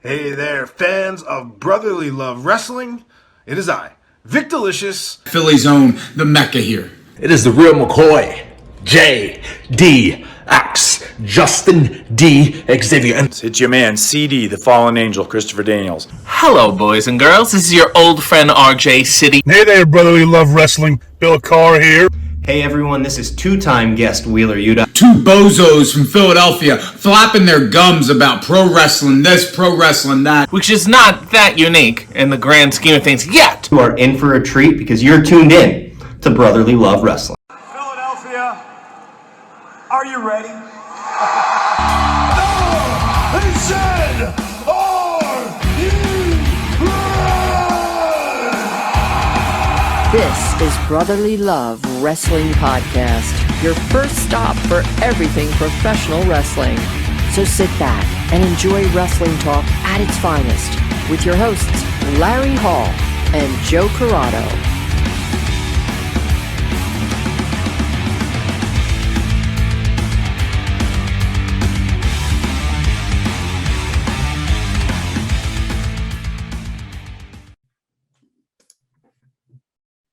Hey there, fans of Brotherly Love Wrestling. It is I, Vic Delicious. Philly's own, the Mecca here. It is the real McCoy, J.D.X. Justin D. Xavier. And it's your man, CD, the Fallen Angel, Christopher Daniels. Hello, boys and girls. This is your old friend RJ City. Hey there, Brotherly Love Wrestling. Bill Carr here. Hey everyone, this is two-time guest Wheeler Yuta. Two bozos from Philadelphia flapping their gums about pro wrestling this, pro wrestling that. Which is not that unique in the grand scheme of things yet. You are in for a treat because you're tuned in to Brotherly Love Wrestling. Philadelphia, are you ready? No! They said, are you ready? This is Brotherly Love Wrestling Podcast, your first stop for everything professional wrestling. So sit back and enjoy wrestling talk at its finest with your hosts, Larry Hall and Joe Corrado.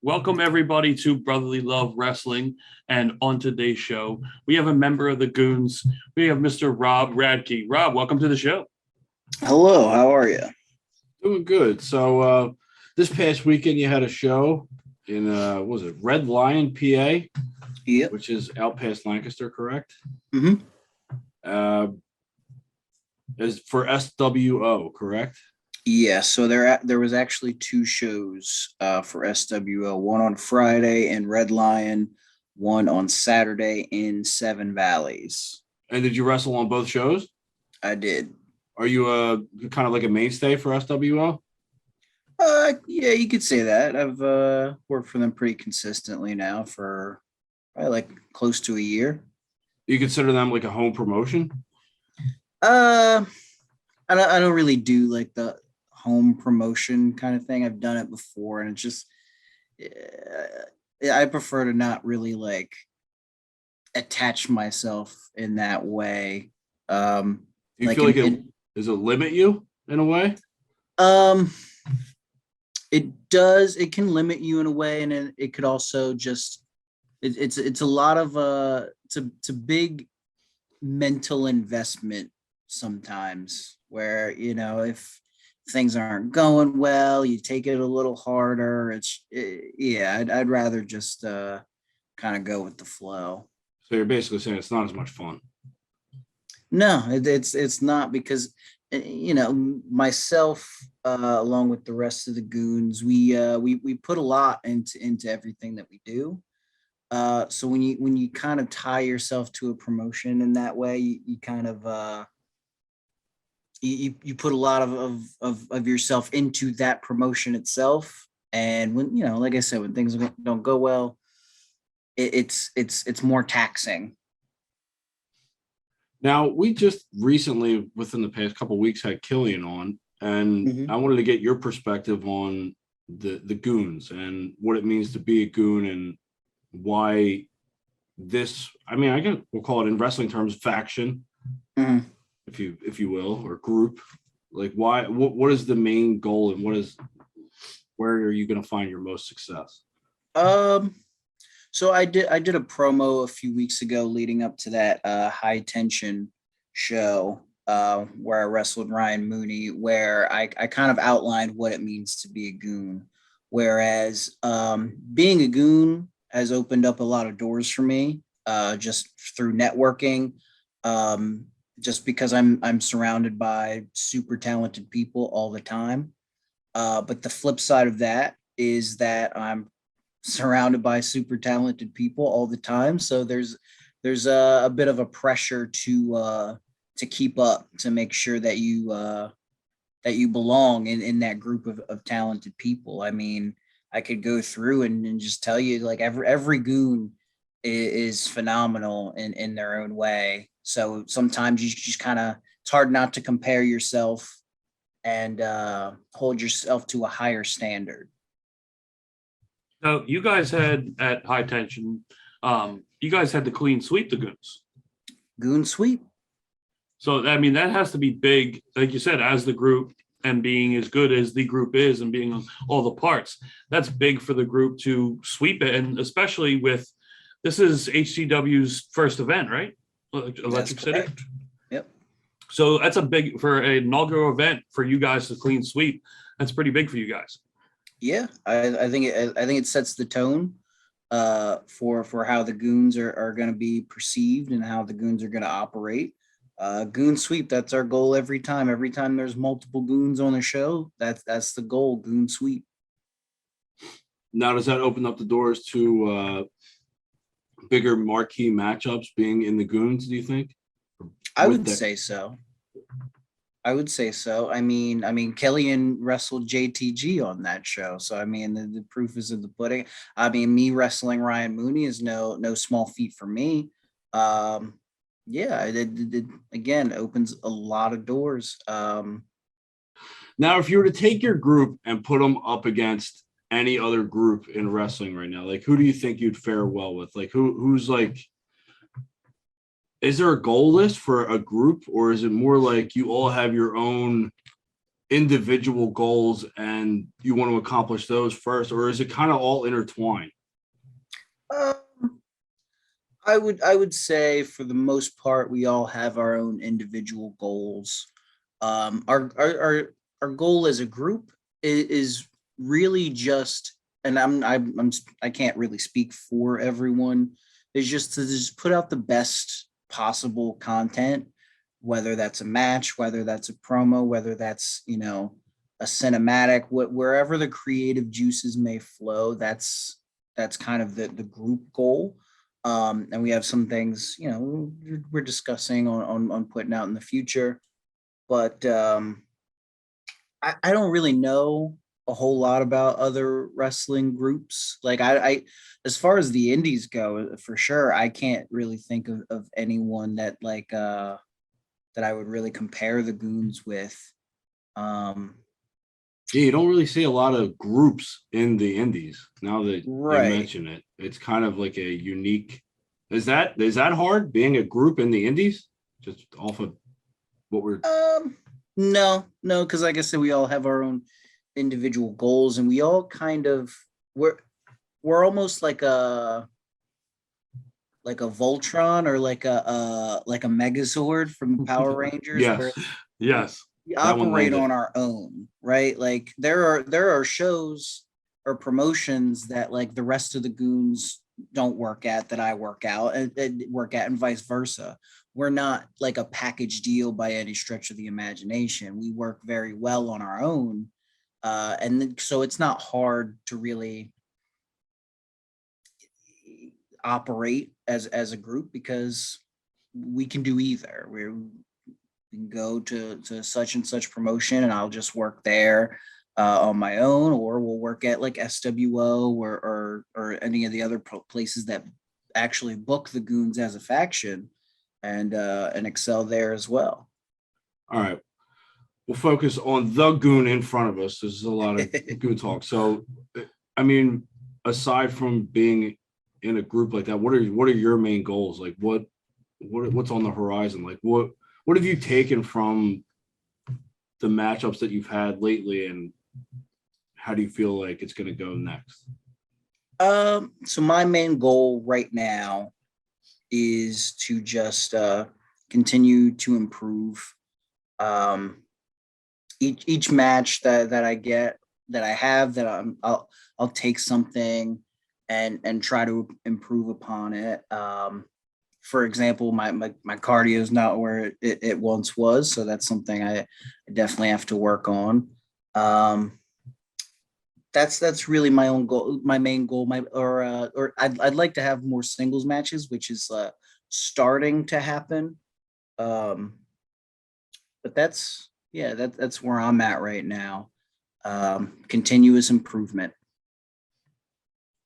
Welcome, everybody, to Brotherly Love Wrestling. And on today's show, we have a member of the Goons. We have Mr. Robb Radke. Rob, welcome to the show. Hello, how are you? Doing good. So this past weekend, you had a show in, what was it, Red Lion, PA? Yep. Which is out past Lancaster, correct? Mm-hmm. Is for SWO, correct? Yeah, so there was actually two shows for SWO, one on Friday in Red Lion, one on Saturday in Seven Valleys. And did you wrestle on both shows? I did. Are you kind of like a mainstay for SWO? Yeah, you could say that. I've worked for them pretty consistently now for probably like close to a year. You consider them like a home promotion? I don't really do like the home promotion kind of thing. I've done it before, and it's just I prefer to not really like attach myself in that way. Do you feel like does it limit you in a way? It does. It can limit you in a way, and it could also just it's a lot of it's a big mental investment sometimes, where if things aren't going well, you take it a little harder. I'd rather just kind of go with the flow. So you're basically saying it's not as much fun. No, it's not, because myself along with the rest of the goons, we put a lot into everything that we do. So when you kind of tie yourself to a promotion in that way, you kind of you put a lot of yourself into that promotion itself. And when, like I said, when things don't go well, it's more taxing. Now, we just recently, within the past couple of weeks, had Killian on, and I wanted to get your perspective on the goons and what it means to be a goon, and why this, I guess we'll call it in wrestling terms, faction. Mm-hmm. if you will, or group. Like, why, what is the main goal, and where are you going to find your most success? So I did a promo a few weeks ago leading up to that high tension show where I wrestled Ryan Mooney, where I kind of outlined what it means to be a goon. Whereas being a goon has opened up a lot of doors for me just through networking. Just because I'm surrounded by super talented people all the time. But the flip side of that is that I'm surrounded by super talented people all the time. So there's a bit of a pressure to keep up, to make sure that you belong in that group of talented people. I mean, I could go through and just tell you, like, every goon is phenomenal in their own way. So sometimes you just kind of, it's hard not to compare yourself and hold yourself to a higher standard. So you guys had at High Tension, you guys had the clean sweep the Goons. Goon sweep. So, I mean, that has to be big, like you said, as the group and being as good as the group is and being on all the parts. That's big for the group to sweep it. And especially with, this is HCW's first event, right? Electric City. Yep. So that's a big, for an inaugural event for you guys to clean sweep. That's pretty big for you guys. Yeah, I think it sets the tone for how the goons are going to be perceived and how the goons are going to operate. Goon sweep, that's our goal every time. Every time there's multiple goons on the show, that's the goal, goon sweep. Now, does that open up the doors to bigger marquee matchups being in the goons, do you think? I would say so. I mean, Kellyanne wrestled JTG on that show. So, I mean, the proof is in the pudding. I mean, me wrestling Ryan Mooney is no small feat for me. Yeah, it again opens a lot of doors. Now, if you were to take your group and put them up against any other group in wrestling right now, like who do you think you'd fare well with? Like who's like, is there a goal list for a group, or is it more like you all have your own individual goals and you want to accomplish those first, or is it kind of all intertwined? I would say for the most part, we all have our own individual goals. Our goal as a group is really just, and I can't really speak for everyone, is just to just put out the best possible content, whether that's a match, whether that's a promo, whether that's, you know, a cinematic, wherever the creative juices may flow, that's kind of the group goal. And we have some things, you know, we're discussing on putting out in the future, but I don't really know a whole lot about other wrestling groups. Like I as far as the indies go, for sure, I can't really think of anyone that like that I would really compare the goons with. Yeah, you don't really see a lot of groups in the indies. Now that you mention it, it's kind of like a unique. Is that hard being a group in the indies? Just off of what we're. No, because like I said, we all have our own individual goals, and we all kind of we're almost like a Voltron or like a Megazord from Power Rangers. Yes. We operate on our own, right? Like there are shows or promotions that like the rest of the goons don't work at that I work out and work at, and vice versa. We're not like a package deal by any stretch of the imagination. We work very well on our own. So it's not hard to really operate as a group because we can do either. We can go to such and such promotion and I'll just work there on my own, or we'll work at like SWO or any of the other places that actually book the goons as a faction and excel there as well. All right. We'll focus on the goon in front of us. There's a lot of goon talk. So, I mean, aside from being in a group like that, what are your main goals? Like what's on the horizon? Like what have you taken from the matchups that you've had lately, and how do you feel like it's going to go next? So my main goal right now is to just continue to improve. Each match that I get, that I have, that I'll take something and try to improve upon it. For example, my cardio is not where it once was, so that's something I definitely have to work on. That's really my own goal, my main goal. Or I'd like to have more singles matches, which is starting to happen. But that's where I'm at right now. Continuous improvement.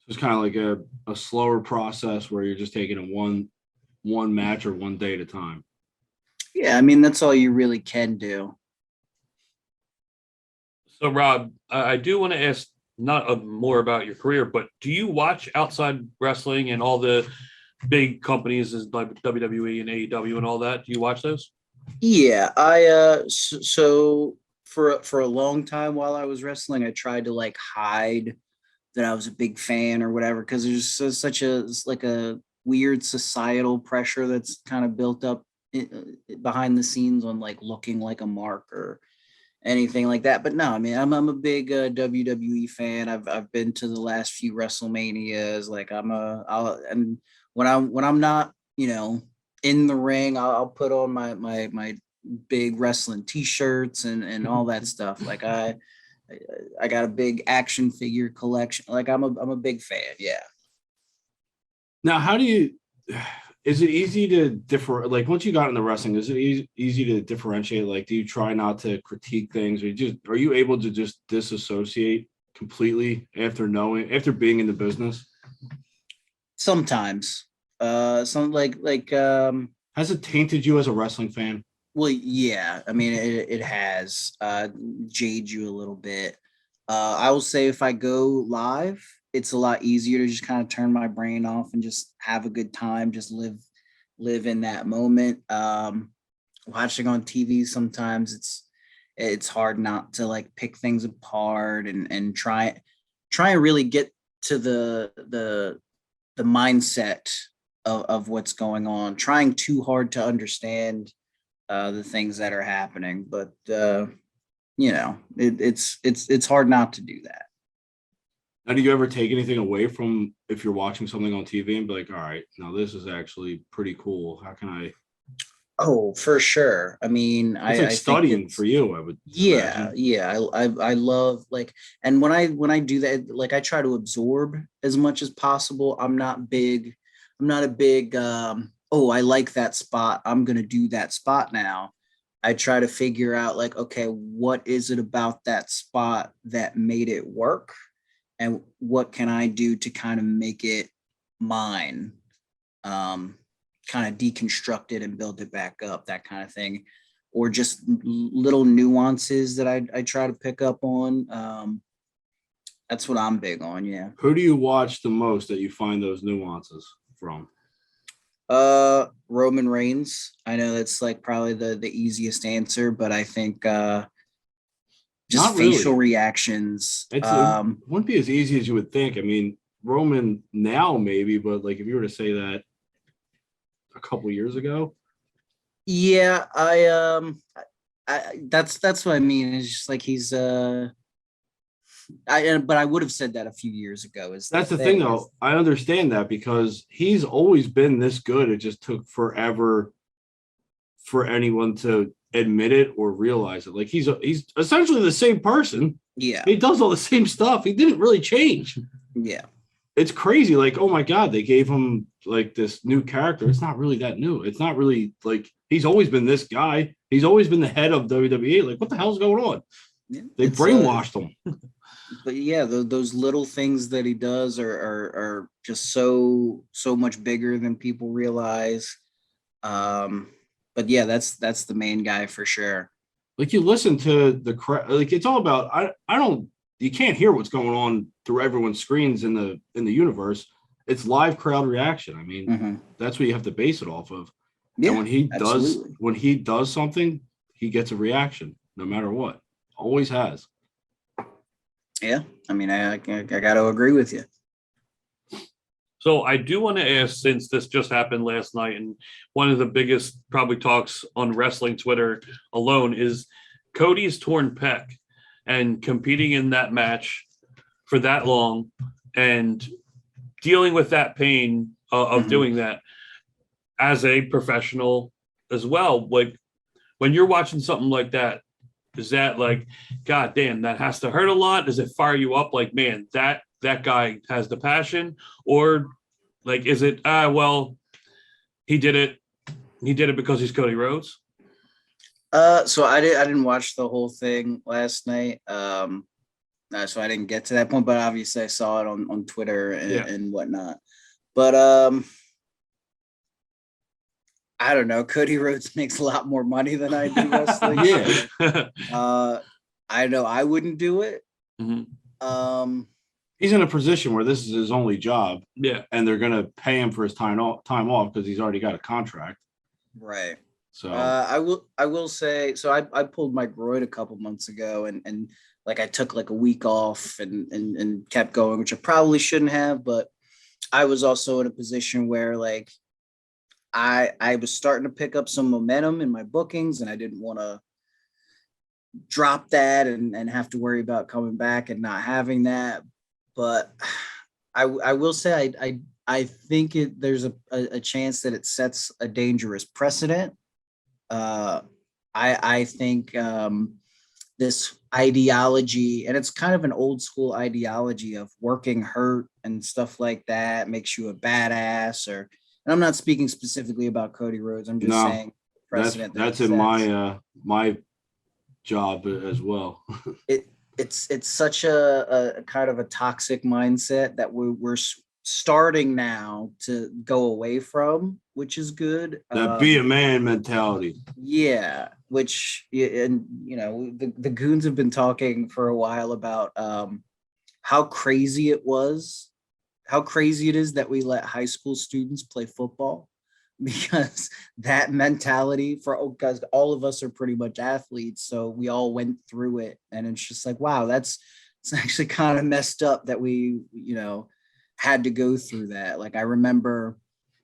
It's kind of like a slower process where you're just taking it one match or one day at a time. Yeah, I mean, that's all you really can do. So, Rob, I do want to ask not more about your career, but do you watch outside wrestling and all the big companies like WWE and AEW and all that? Do you watch those? Yeah, so for a long time while I was wrestling, I tried to like hide that I was a big fan or whatever, because there's such a like a weird societal pressure that's kind of built up behind the scenes on like looking like a mark or anything like that. But no, I mean, I'm a big WWE fan. I've been to the last few WrestleManias. Like and when I'm not, in the ring, I'll put on my big wrestling T-shirts and all that stuff. Like I got a big action figure collection. Like I'm a big fan. Yeah. Now, is it easy to differ? Like once you got into wrestling, is it easy to differentiate? Like, do you try not to critique things, or are you able to just disassociate completely after being in the business? Sometimes, has it tainted you as a wrestling fan? Well, yeah, I mean, it has jade you a little bit. I will say if I go live, it's a lot easier to just kind of turn my brain off and just have a good time, just live in that moment. Watching on TV, sometimes it's hard not to like pick things apart and try and really get to the mindset of what's going on, trying too hard to understand the things that are happening. But it's hard not to do that. Now, do you ever take anything away from if you're watching something on TV and be like, all right, now this is actually pretty cool. How can I? Oh, for sure. I mean, it's like studying for you, I would. Yeah, imagine. Yeah. I love like, and when I do that, like I try to absorb as much as possible. I'm not a big, oh, I like that spot, I'm gonna do that spot now. I try to figure out like, okay, what is it about that spot that made it work? And what can I do to kind of make it mine? Kind of deconstruct it and build it back up, that kind of thing. Or just little nuances that I try to pick up on. That's what I'm big on, yeah. Who do you watch the most that you find those nuances from? Roman Reigns. I know that's like probably the easiest answer, but I think just not facial really. Reactions. It wouldn't be as easy as you would think. I mean, Roman now maybe, but like if you were to say that a couple years ago. Yeah, I that's what I mean. It's just like he's but I would have said that a few years ago. That's the thing though. I understand that because he's always been this good. It just took forever for anyone to admit it or realize it. Like he's essentially the same person. Yeah. He does all the same stuff. He didn't really change. Yeah. It's crazy. Like, oh my God, they gave him like this new character. It's not really that new. It's not really like he's always been this guy. He's always been the head of WWE. Like, what the hell's going on? Yeah, they brainwashed him. But yeah, those little things that he does are just so much bigger than people realize. But yeah, that's the main guy for sure. Like you listen to the like it's all about you can't hear what's going on through everyone's screens in the universe. It's live crowd reaction. I mean, that's what you have to base it off of. Yeah, and when he does something, he gets a reaction no matter what. Always has. Yeah, I mean, I got to agree with you. So I do want to ask, since this just happened last night, and one of the biggest probably talks on wrestling Twitter alone is Codys Torn Pec, and competing in that match for that long and dealing with that pain of doing that as a professional as well. Like when you're watching something like that, is that like, God damn, that has to hurt a lot? Does it fire you up? Like, man, that guy has the passion, or like, is it, well, he did it because he's Cody Rhodes? So I didn't watch the whole thing last night. So I didn't get to that point, but obviously I saw it on Twitter and whatnot. But I don't know. Cody Rhodes makes a lot more money than I do wrestling. Yeah. I know I wouldn't do it. Mm-hmm. He's in a position where this is his only job. Yeah. And they're going to pay him for his time off because he's already got a contract. Right. So I will say, so I pulled my groin a couple months ago, and like I took like a week off and kept going, which I probably shouldn't have, but I was also in a position where like I was starting to pick up some momentum in my bookings, and I didn't want to drop that and have to worry about coming back and not having that. But I will say I think there's a chance that it sets a dangerous precedent. I think this ideology, and it's kind of an old school ideology of working hurt and stuff like that makes you a badass. And I'm not speaking specifically about Cody Rhodes. I'm just saying precedent. That's in my job as well. It's such a kind of a toxic mindset that we're starting now to go away from, which is good. That be a man mentality. Yeah, and you know, the goons have been talking for a while about how crazy it is that we let high school students play football, because that mentality because all of us are pretty much athletes, so we all went through it, and it's just like, wow, it's actually kind of messed up that we, you know, had to go through that. Like I remember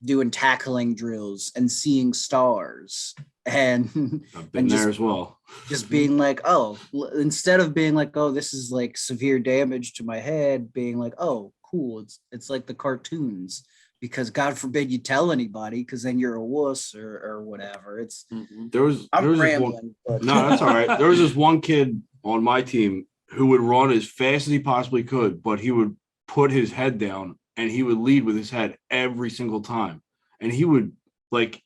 doing tackling drills and seeing stars, and I've been there as well. Just being like, oh, instead of being like, oh, this is like severe damage to my head, being like, oh, cool, it's like the cartoons, because God forbid you tell anybody, because then you're a wuss or whatever. It's I'm rambling. No, that's all right. There was this one kid on my team who would run as fast as he possibly could, but he would put his head down and he would lead with his head every single time. And he would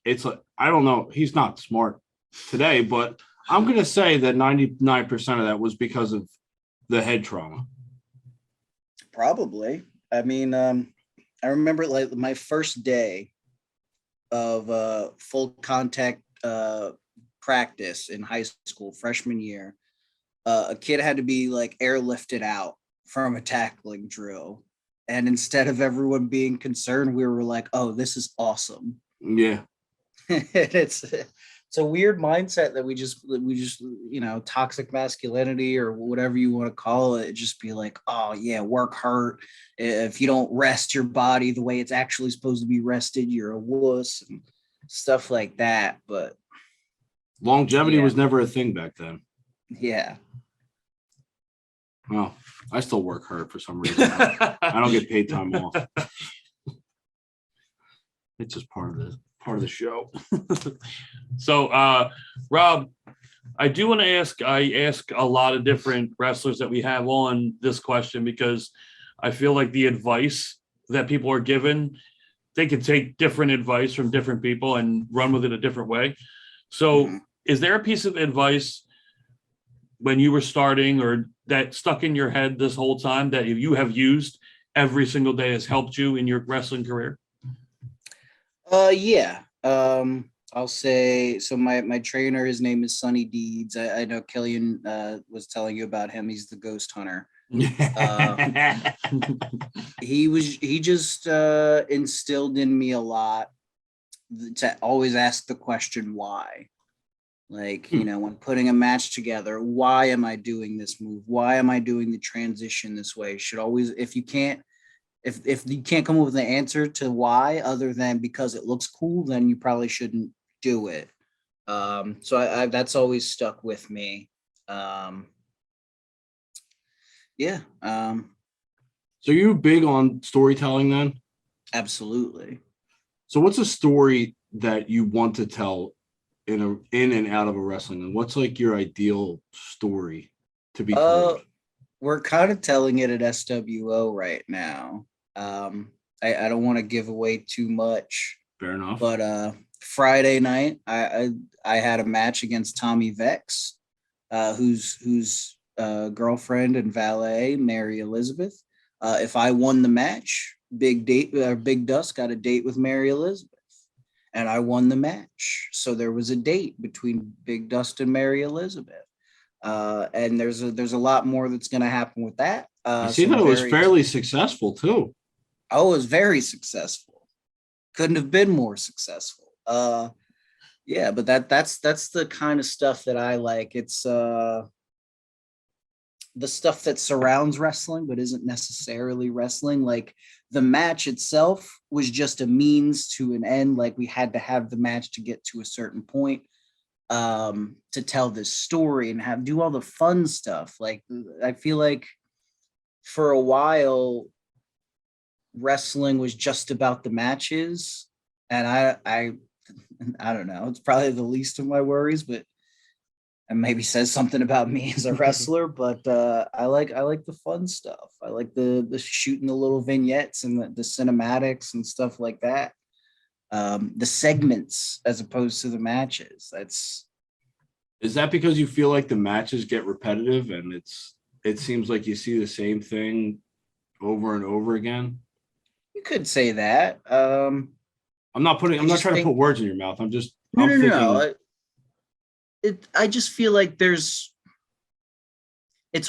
it's like, I don't know, he's not smart today, but I'm going to say that 99% of that was because of the head trauma. Probably. I mean, I remember like my first day of full contact practice in high school, freshman year. A kid had to be like airlifted out from a tackling drill. And instead of everyone being concerned, we were like, oh, this is awesome. Yeah. It's a weird mindset that we just, you know, toxic masculinity or whatever you want to call it, just be like, oh yeah, work hurt. If you don't rest your body the way it's actually supposed to be rested, you're a wuss and stuff like that. But longevity was never a thing back then. Yeah. Well, I still work hard for some reason. I don't get paid time off. It's just part of the show. So, Rob, I do want to ask. I ask a lot of different wrestlers that we have on this question, because I feel like the advice that people are given, they can take different advice from different people and run with it a different way. So, is there a piece of advice when you were starting or that stuck in your head this whole time that you have used every single day has helped you in your wrestling career? Yeah. I'll say, so my trainer, his name is Sonny Deeds. I know Killian was telling you about him. He's the ghost hunter. He just instilled in me a lot to always ask the question why. Like, you know, when putting a match together, why am I doing this move? Why am I doing the transition this way? Should always, if you can't come up with an answer to why other than because it looks cool, then you probably shouldn't do it. So I that's always stuck with me. Yeah. So you big on storytelling then? Absolutely. So what's a story that you want to tell in and out of a wrestling? And what's like your ideal story to be told? We're kind of telling it at SWO right now. I don't want to give away too much. Fair enough. But Friday night, I had a match against Tommy Vex, whose girlfriend and valet, Mary Elizabeth. If I won the match, Big Dust got a date with Mary Elizabeth, and I won the match. So there was a date between Big Dust and Mary Elizabeth. And there's a lot more that's going to happen with that. I see that it was fairly successful too. I was very successful. Couldn't have been more successful. Yeah, but that's the kind of stuff that I like. It's the stuff that surrounds wrestling but isn't necessarily wrestling. Like the match itself was just a means to an end. Like we had to have the match to get to a certain point, to tell this story and do all the fun stuff. Like I feel like for a while wrestling was just about the matches, and I don't know, it's probably the least of my worries, but and maybe says something about me as a wrestler. But I like the fun stuff. I like the shooting the little vignettes and the cinematics and stuff like that. The segments as opposed to the matches. Is that because you feel like the matches get repetitive and it seems like you see the same thing over and over again? You could say that. I'm not trying to put words in your mouth. I'm just no. I just feel like it's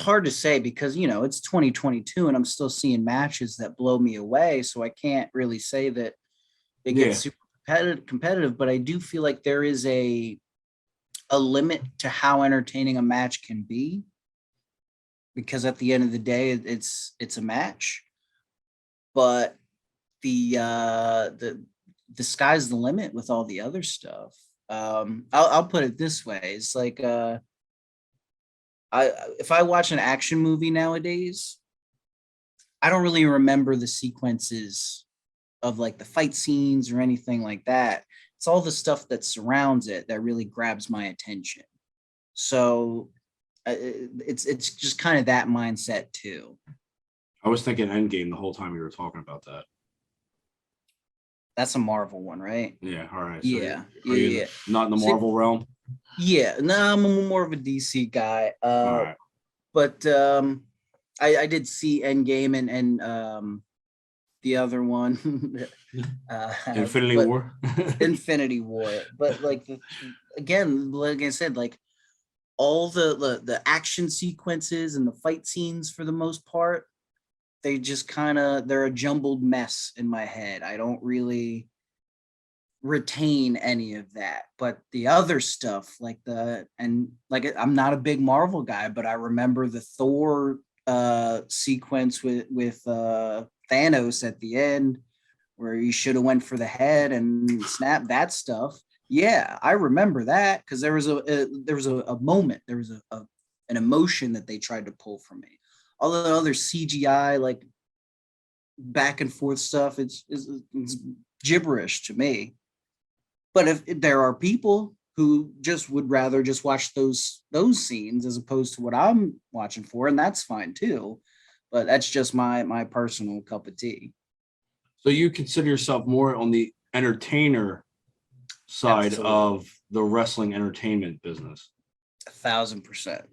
hard to say because, it's 2022 and I'm still seeing matches that blow me away. So I can't really say that it gets super competitive, but I do feel like there is a limit to how entertaining a match can be, because at the end of the day, it's a match, but the sky's the limit with all the other stuff. I'll put it this way. It's like, if I watch an action movie nowadays, I don't really remember the sequences of like the fight scenes or anything like that. It's all the stuff that surrounds it that really grabs my attention. So it's just kind of that mindset too. I was thinking Endgame the whole time you were talking about that. That's a Marvel one, right? Yeah. All right. So yeah. Not in the See, Marvel realm. Yeah. No, I'm more of a DC guy. All right. But I did see Endgame and the other one, Infinity War. Infinity War. But like again, like I said, like all the action sequences and the fight scenes for the most part, they just they're a jumbled mess in my head. I don't really retain any of that. But the other stuff, I'm not a big Marvel guy, but I remember the Thor sequence with Thanos at the end, where he should have went for the head and snapped that stuff. Yeah, I remember that because there was a moment, there was an emotion that they tried to pull from me. All the other CGI, like back and forth stuff, it's gibberish to me. But if there are people who just would rather just watch those scenes as opposed to what I'm watching for, and that's fine too. But that's just my personal cup of tea. So you consider yourself more on the entertainer side Absolutely. of the wrestling entertainment business? 1,000%.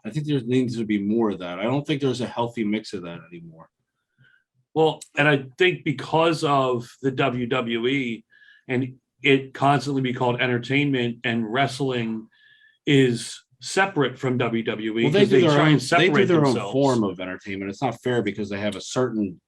I think there needs to be more of that. I don't think there's a healthy mix of that anymore. Well, and I think because of the WWE and it constantly be called entertainment, and wrestling is separate from WWE. Well, they try and separate they do their themselves. own form of entertainment. It's not fair because they have a certain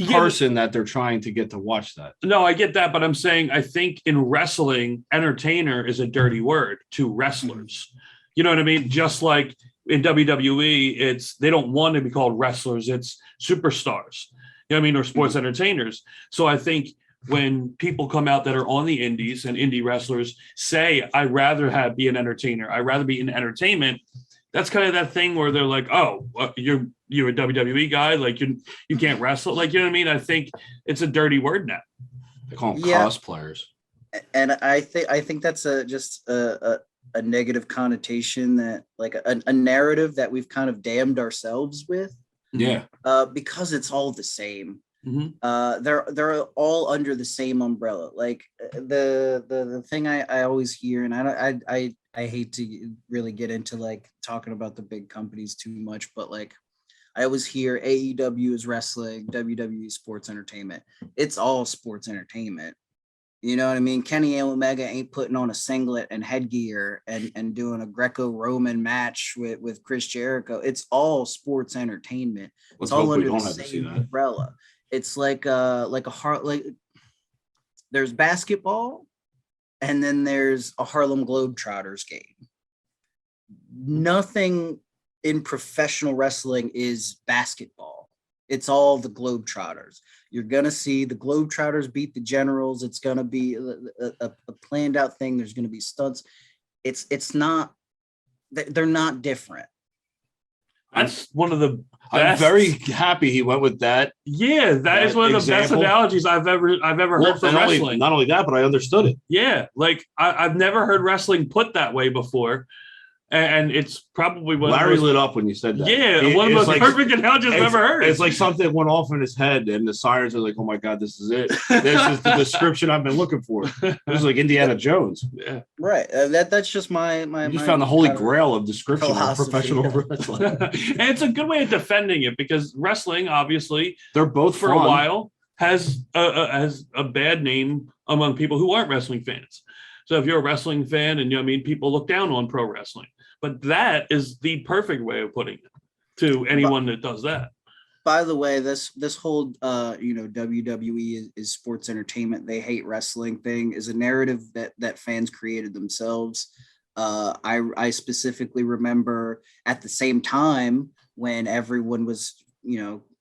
person that they're trying to get to watch that. No, I get that, but I'm saying I think in wrestling, entertainer is a dirty word to wrestlers. You know what I mean? Just like in WWE, they don't want to be called wrestlers, it's superstars. You know what I mean? Or sports entertainers. So I think when people come out that are on the indies and indie wrestlers say, I'd rather be an entertainer, I'd rather be in entertainment, that's kind of that thing where they're like, oh, you're a WWE guy, like you can't wrestle, like, you know what I mean? I think it's a dirty word now. They call them cosplayers. And I think that's just a negative connotation, that like a narrative that we've kind of damned ourselves with. Yeah. Because it's all the same. Mm-hmm. They're all under the same umbrella. Like the thing I always hear, and I hate to really get into like talking about the big companies too much, but like I always hear AEW is wrestling, WWE sports entertainment. It's all sports entertainment. You know what I mean? Kenny Omega ain't putting on a singlet and headgear and doing a Greco-Roman match with Chris Jericho. It's all sports entertainment. It's all under the same umbrella. It's like a heart, like there's basketball and then there's a Harlem Globetrotters game. Nothing in professional wrestling is basketball. It's all the Globetrotters. You're going to see the Globetrotters beat the Generals. It's going to be a planned out thing. There's going to be stunts. It's not, they're not different. That's one of the best. I'm very happy he went with that. Yeah, that is one of the best analogies I've ever heard from wrestling. Not only that, but I understood it. Yeah, like I've never heard wrestling put that way before. And it's probably one Larry of those, lit up when you said that. Yeah, one of the most perfect analogies I've ever heard. It's like something went off in his head, and the sirens are like, "Oh my God, this is it! This is the description I've been looking for." This is like Indiana Jones. Yeah, right. That's just my. You found the holy grail of description of professional wrestling, and it's a good way of defending it because wrestling, obviously, they're both for fun. a while has a bad name among people who aren't wrestling fans. So if you're a wrestling fan, and people look down on pro wrestling. But that is the perfect way of putting it to anyone that does that. By the way, this whole WWE is sports entertainment. They hate wrestling thing is a narrative that fans created themselves. I specifically remember at the same time when everyone was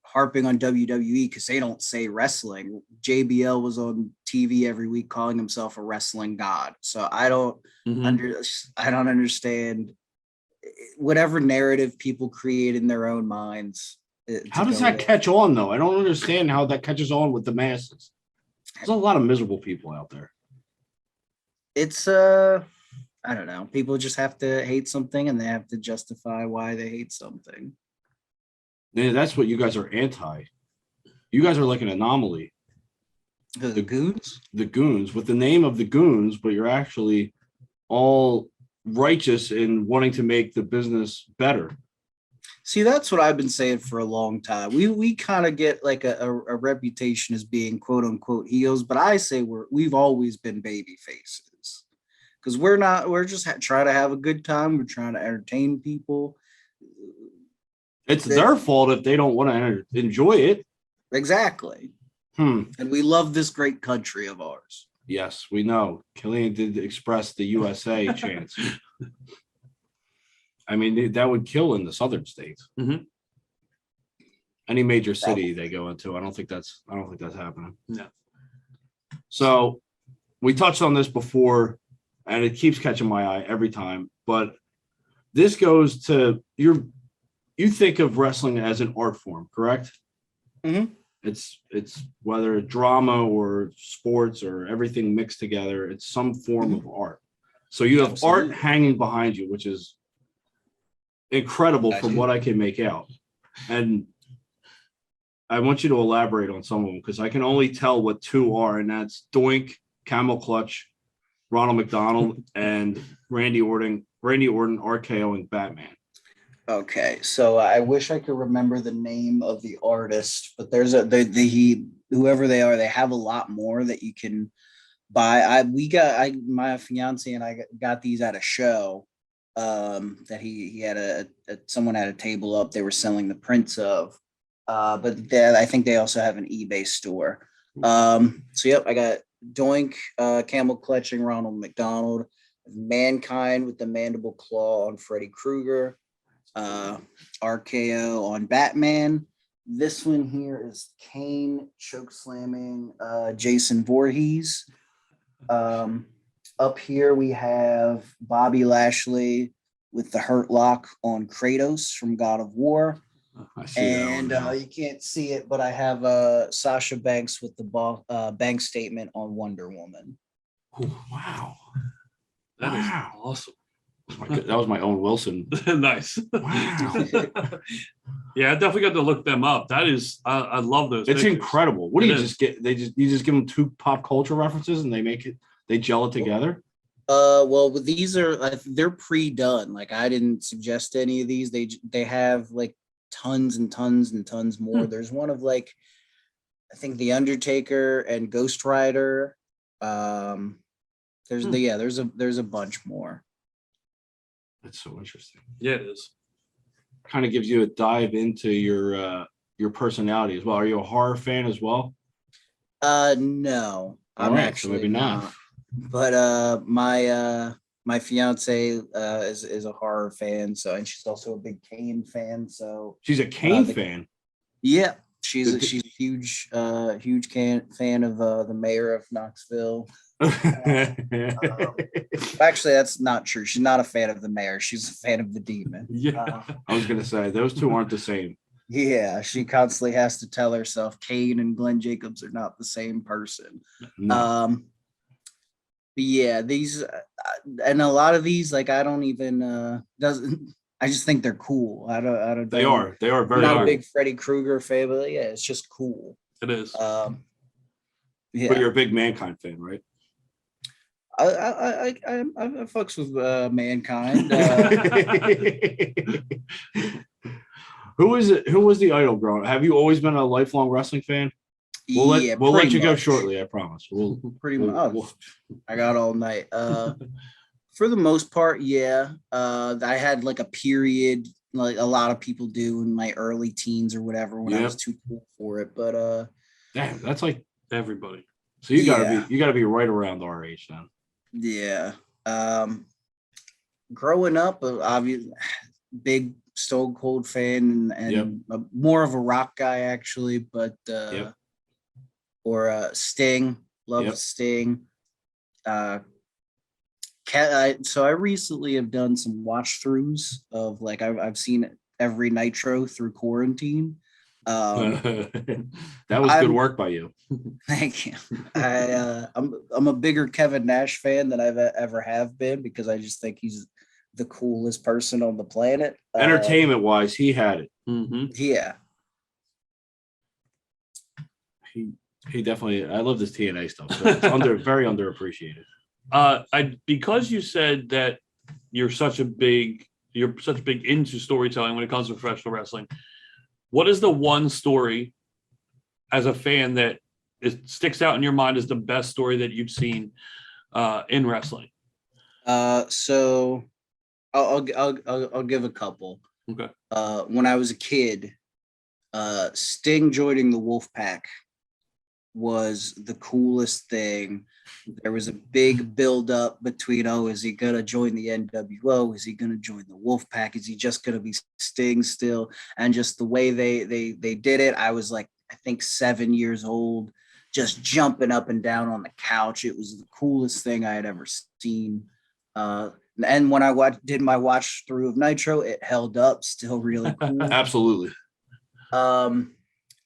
harping on WWE because they don't say wrestling. JBL was on TV every week calling himself a wrestling god. So I don't understand whatever narrative people create in their own minds. How does that catch on though? I don't understand how that catches on with the masses. There's a lot of miserable people out there. It's I don't know. People just have to hate something and they have to justify why they hate something. Yeah, that's what you guys are anti. You guys are like an anomaly. The goons? The goons with the name of the goons, but you're actually all righteous in wanting to make the business better. See, that's what I've been saying for a long time. We kind of get like a reputation as being quote unquote heels, but I say we've always been baby faces because we're just trying to have a good time. We're trying to entertain people. It's their fault if they don't want to enjoy it. Exactly. And we love this great country of ours. Yes, we know. Killian did express the USA chance. I mean, that would kill in the southern states. Mm-hmm. Any major city they go into, I don't think that's happening. No. So we touched on this before, and it keeps catching my eye every time. But this goes to you think of wrestling as an art form, correct? Mm-hmm. It's whether drama or sports or everything mixed together, it's some form of art. So you have art hanging behind you, which is incredible from what I can make out. And I want you to elaborate on some of them because I can only tell what two are, and that's Doink, Camel Clutch, Ronald McDonald, and Randy Orton RKOing Batman. Okay, so I wish I could remember the name of the artist, but there's whoever they are, they have a lot more that you can buy. My fiance and I got these at a show that he had someone had a table up. They were selling the prints of, but I think they also have an eBay store. So yep, I got Doink, Camel Clutching Ronald McDonald, Mankind with the Mandible Claw on Freddy Krueger. RKO on Batman. This one here is Kane choke slamming Jason Voorhees. Up here we have Bobby Lashley with the Hurt Lock on Kratos from God of War. And you can't see it, but I have Sasha Banks with the bank statement on Wonder Woman. Oh, wow. That is awesome. That was my own Wilson. Nice. Wow. Yeah, I definitely got to look them up. That is, I love those. It's pictures. incredible. What do you just get? You just give them two pop culture references and they gel it together. Well, these they're pre-done. Like I didn't suggest any of these. They have like tons and tons and tons more. There's one of like, I think The Undertaker and Ghost Rider. There's a bunch more. That's so interesting. Yeah, it is. Kind of gives you a dive into your personality as well. Are you a horror fan as well? No, I'm actually maybe not. But my fiance is a horror fan, so, and she's also a big Kane fan. So She's a Kane fan. Yeah, she's a huge fan of the mayor of Knoxville. Actually, that's not true. She's not a fan of the mayor. She's a fan of the demon. Yeah, I was gonna say those two aren't the same. Yeah, she constantly has to tell herself Kane and Glenn Jacobs are not the same person. No. But yeah, these and a lot of these, like, I don't even I just think they're cool. I don't. They are very. I'm not a big Freddy Krueger fan, but yeah, it's just cool. It is. Yeah. But you're a big Mankind fan, right? I fucks with Mankind. Who was the idol growing? Have you always been a lifelong wrestling fan? We'll let you go shortly, I promise. Pretty much. I got all night. For the most part, yeah. I had like a period, like a lot of people do in my early teens or whatever, when I was too cool for it. But damn, that's like everybody. So you gotta be right around our age then. Yeah. Growing up, obviously, big Stone Cold fan and more of a rock guy actually, but or Sting, loved Sting. So I recently have done some watch throughs of, like, I've seen every Nitro through quarantine. That was good work by you. Thank you. I'm a bigger Kevin Nash fan than I've ever have been, because I just think he's the coolest person on the planet. Entertainment wise, he had it. Mm-hmm. Yeah. He definitely. I love this TNA stuff. So it's very underappreciated. Because you said that you're such big into storytelling when it comes to professional wrestling. What is the one story as a fan that sticks out in your mind as the best story that you've seen in wrestling? So I'll give a couple. Okay. When I was a kid, Sting joining the Wolfpack was the coolest thing. There was a big build up between, is he gonna join the NWO? Is he gonna join the Wolfpack? Is he just gonna be Sting still? And just the way they did it, I was like, I think 7 years old, just jumping up and down on the couch. It was the coolest thing I had ever seen. And when I did my watch through of Nitro, it held up, still really cool. Absolutely.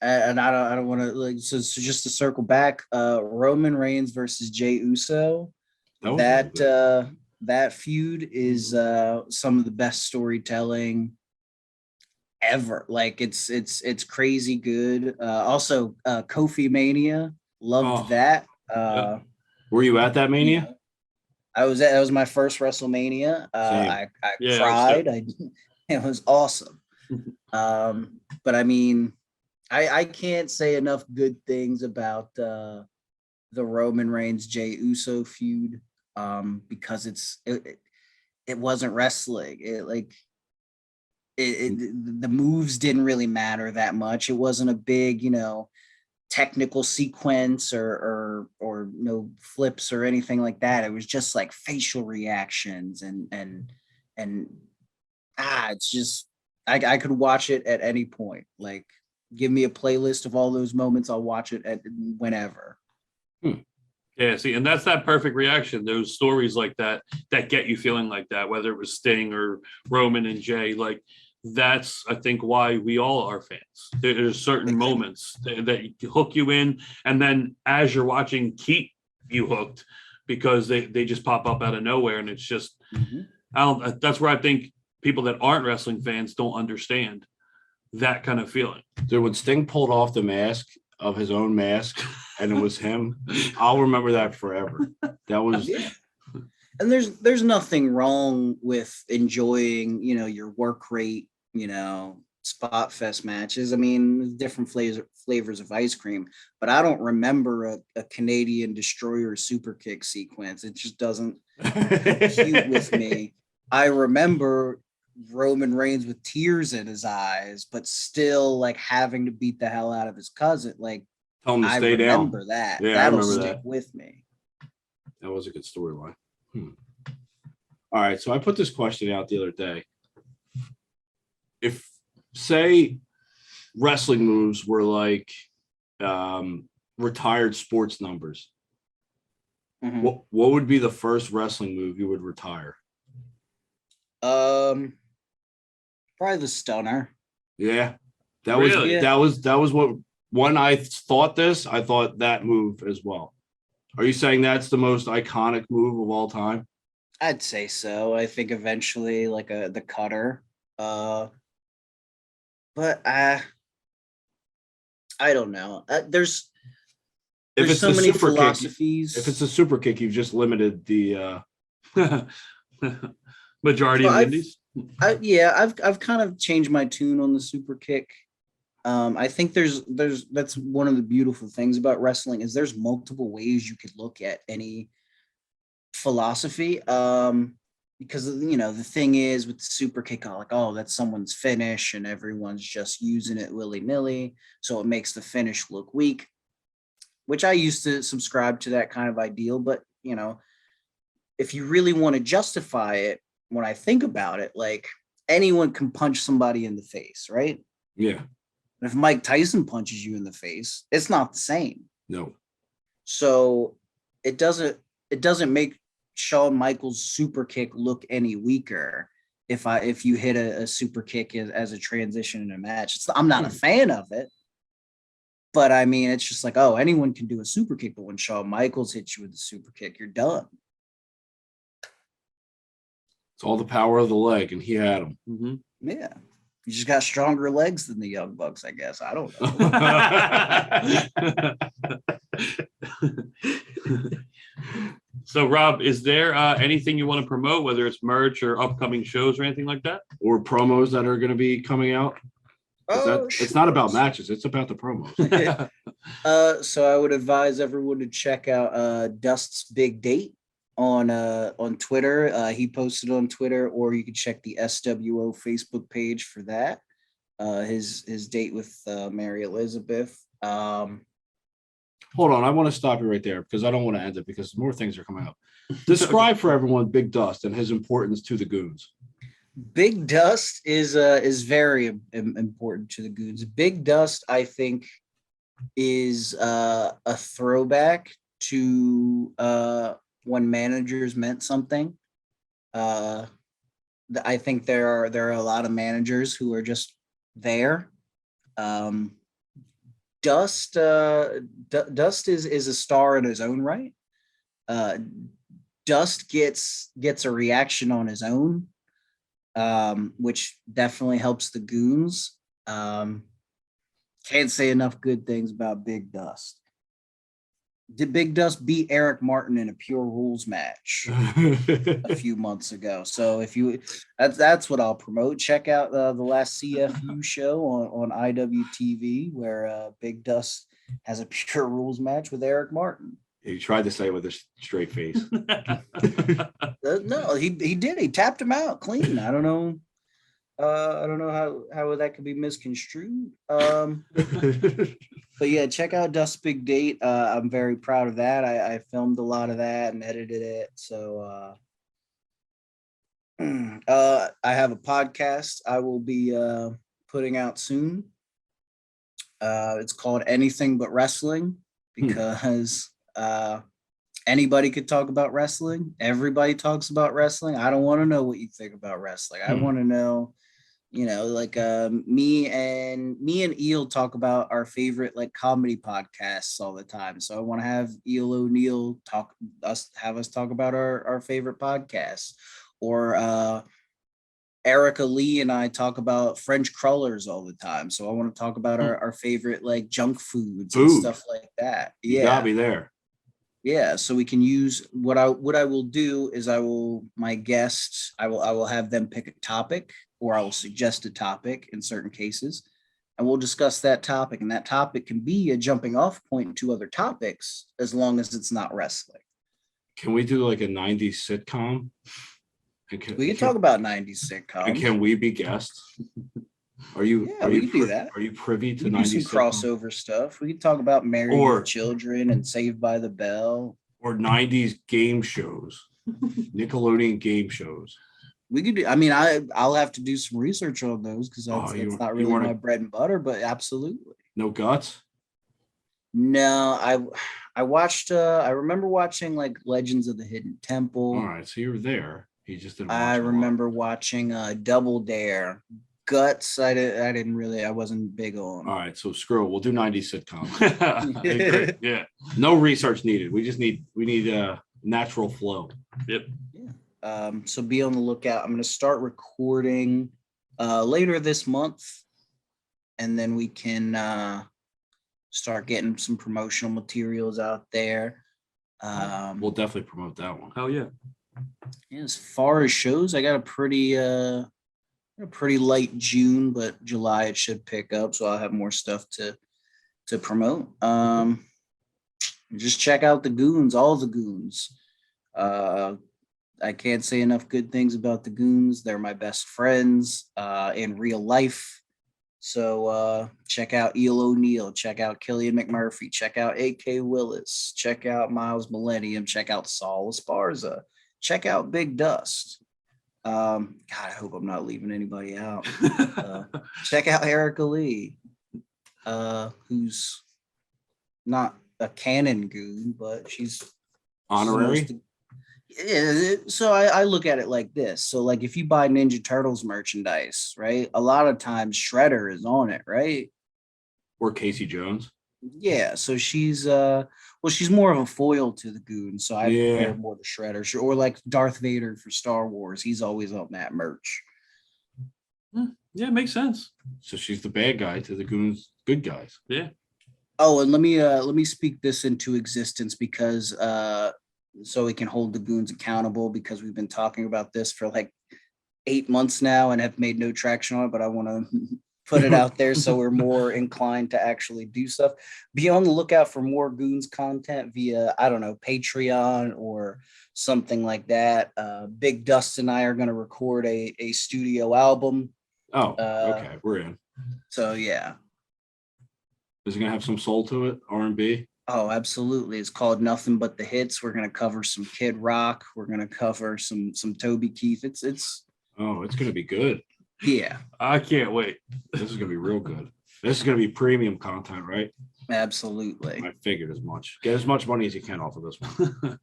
And I don't want to, like, so just to circle back, Roman Reigns versus Jey Uso, that feud is some of the best storytelling ever. Like, it's crazy good. Also, Kofi Mania, loved that. Were you at that Mania? That was my first WrestleMania. I cried. It was awesome. But I mean, I can't say enough good things about the Roman Reigns Jey Uso feud, because it wasn't wrestling. The moves didn't really matter that much. It wasn't a big, technical sequence or no flips or anything like that. It was just like facial reactions and it's just, I could watch it at any point. Like, give me a playlist of all those moments. I'll watch it at whenever. Yeah, see, and that's that perfect reaction. Those stories like that get you feeling like that, whether it was Sting or Roman and Jay. Like, that's, I think, why we all are fans. There's certain moments that hook you in, and then as you're watching, keep you hooked, because they just pop up out of nowhere, and it's just, that's where I think people that aren't wrestling fans don't understand that kind of feeling. Dude, when Sting pulled off the mask of his own mask and it was him, I'll remember that forever. That was and there's nothing wrong with enjoying, your work rate, spot fest matches. I mean, different flavors of ice cream, but I don't remember a Canadian Destroyer super kick sequence. It just doesn't compute with me. I remember Roman Reigns with tears in his eyes, but still, like, having to beat the hell out of his cousin. Like, tell him to stay down. I remember that. Yeah, That'll stick with me. That was a good storyline. All right, so I put this question out the other day. If, say, wrestling moves were like retired sports numbers, what would be the first wrestling move you would retire? Probably the stunner. Yeah, that Really? was what when I thought this, I thought that move as well. Are you saying that's the most iconic move of all time? I'd say so. I think eventually like the cutter. But I don't know. There's so many philosophies. If it's a super kick, you've just limited the majority of the indies. I've kind of changed my tune on the super kick. I think that's one of the beautiful things about wrestling is there's multiple ways you could look at any philosophy. Because the thing is with the super kick, like, oh, that's someone's finish and everyone's just using it willy-nilly, so it makes the finish look weak, which I used to subscribe to that kind of ideal. But if you really want to justify it, when I think about it, like anyone can punch somebody in the face, right? Yeah. If Mike Tyson punches you in the face, it's not the same. No. So it doesn't make Shawn Michaels' super kick look any weaker if you hit a super kick as a transition in a match. I'm not a fan of it, but I mean, it's just like, oh, anyone can do a super kick, but when Shawn Michaels hits you with a super kick, you're done. It's all the power of the leg, and he had him. Mm-hmm. Yeah. You just got stronger legs than the Young Bucks, I guess. I don't know. So, Rob, is there anything you want to promote, whether it's merch or upcoming shows or anything like that? Or promos that are going to be coming out? It's not about matches. It's about the promos. So I would advise everyone to check out Dust's Big Date on Twitter. He posted on Twitter, or you can check the SWO Facebook page for that. His date with Mary Elizabeth. Hold on, I want to stop you right there because I don't want to end it because more things are coming up. Describe for everyone Big Dust and his importance to the Goons. Big Dust is very important to the Goons. Big Dust, I think, is a throwback to when managers meant something. I think there are a lot of managers who are just there. Dust is a star in his own right. Dust gets a reaction on his own, which definitely helps the Goons. Can't say enough good things about Big Dust. Did Big Dust beat Eric Martin in a Pure Rules match a few months ago? So that's what I'll promote. Check out the last CFU show on IWTV where Big Dust has a Pure Rules match with Eric Martin. He tried to say it with a straight face. No, he did. He tapped him out clean. I don't know how that could be misconstrued. But yeah, check out Dust's Big Date. I'm very proud of that. I filmed a lot of that and edited it. So I have a podcast I will be putting out soon. It's called Anything But Wrestling because anybody could talk about wrestling. Everybody talks about wrestling. I don't want to know what you think about wrestling. I want to know, like me and Eel talk about our favorite like comedy podcasts all the time. So I want to have Eel O'Neill have us talk about our favorite podcasts, or Erica Lee and I talk about French crawlers all the time. So I want to talk about our favorite like junk foods and stuff like that. Yeah, you got me there. Yeah, so we can use what I will do is I will have them pick a topic, or I will suggest a topic in certain cases, and we'll discuss that topic, and that topic can be a jumping off point to other topics as long as it's not wrestling. Can we do like a 90s sitcom? We can talk about 90s sitcoms. And can we be guests? We can do that. Are you privy to 90s do some crossover stuff? We can talk about Married with Children and Saved by the Bell. Or or 90s game shows, Nickelodeon game shows. We could do, I'll have to do some research on those because that's not really my bread and butter, but absolutely. No Guts? No, I watched I remember watching like Legends of the Hidden Temple. All right, so you were there. You just didn't watch I remember watching Double Dare. Guts, I wasn't big on. All right, so screw it. We'll do 90s sitcoms. Yeah. No research needed. We need a natural flow. Yep. Yeah. So be on the lookout. I'm going to start recording later this month, and then we can start getting some promotional materials out there. We'll definitely promote that one. Oh yeah. As far as shows, I got a pretty light June, but July it should pick up, so I'll have more stuff to promote. Just check out the Goons, all the Goons. I can't say enough good things about the Goons. They're my best friends in real life. So check out Eel O'Neill, check out Killian McMurphy, check out A.K. Willis, check out Miles Millennium, check out Saul Esparza, check out Big Dust. God, I hope I'm not leaving anybody out. Check out Erica Lee, who's not a canon goon, but she's honorary. Yeah, so I look at it like this. So like if you buy Ninja Turtles merchandise, right? A lot of times Shredder is on it, right? Or Casey Jones. Yeah, so she's she's more of a foil to the Goon, so I prefer more the Shredder, or like Darth Vader for Star Wars. He's always on that merch. Yeah, it makes sense. So she's the bad guy to the Goons' good guys. Yeah. Oh, and let me speak this into existence because so we can hold the Goons accountable, because we've been talking about this for like 8 months now and have made no traction on it, but I want to put it out there so we're more inclined to actually do stuff. Be on the lookout for more Goons content via, I don't know, Patreon or something like that. Big Dust and I are going to record a studio album. Oh, okay, we're in. So yeah. Is it going to have some soul to it, R&B? Oh, absolutely. It's called Nothing But the Hits. We're going to cover some Kid Rock. We're going to cover some Toby Keith. It's going to be good. Yeah. I can't wait. This is going to be real good. This is going to be premium content, right? Absolutely. I figured as much. Get as much money as you can off of this one.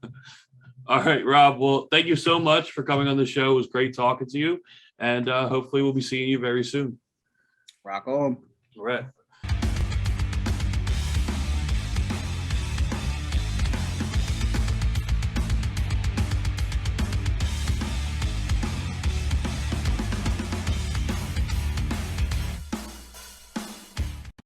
All right, Rob. Well, thank you so much for coming on the show. It was great talking to you. And hopefully we'll be seeing you very soon. Rock on. All right.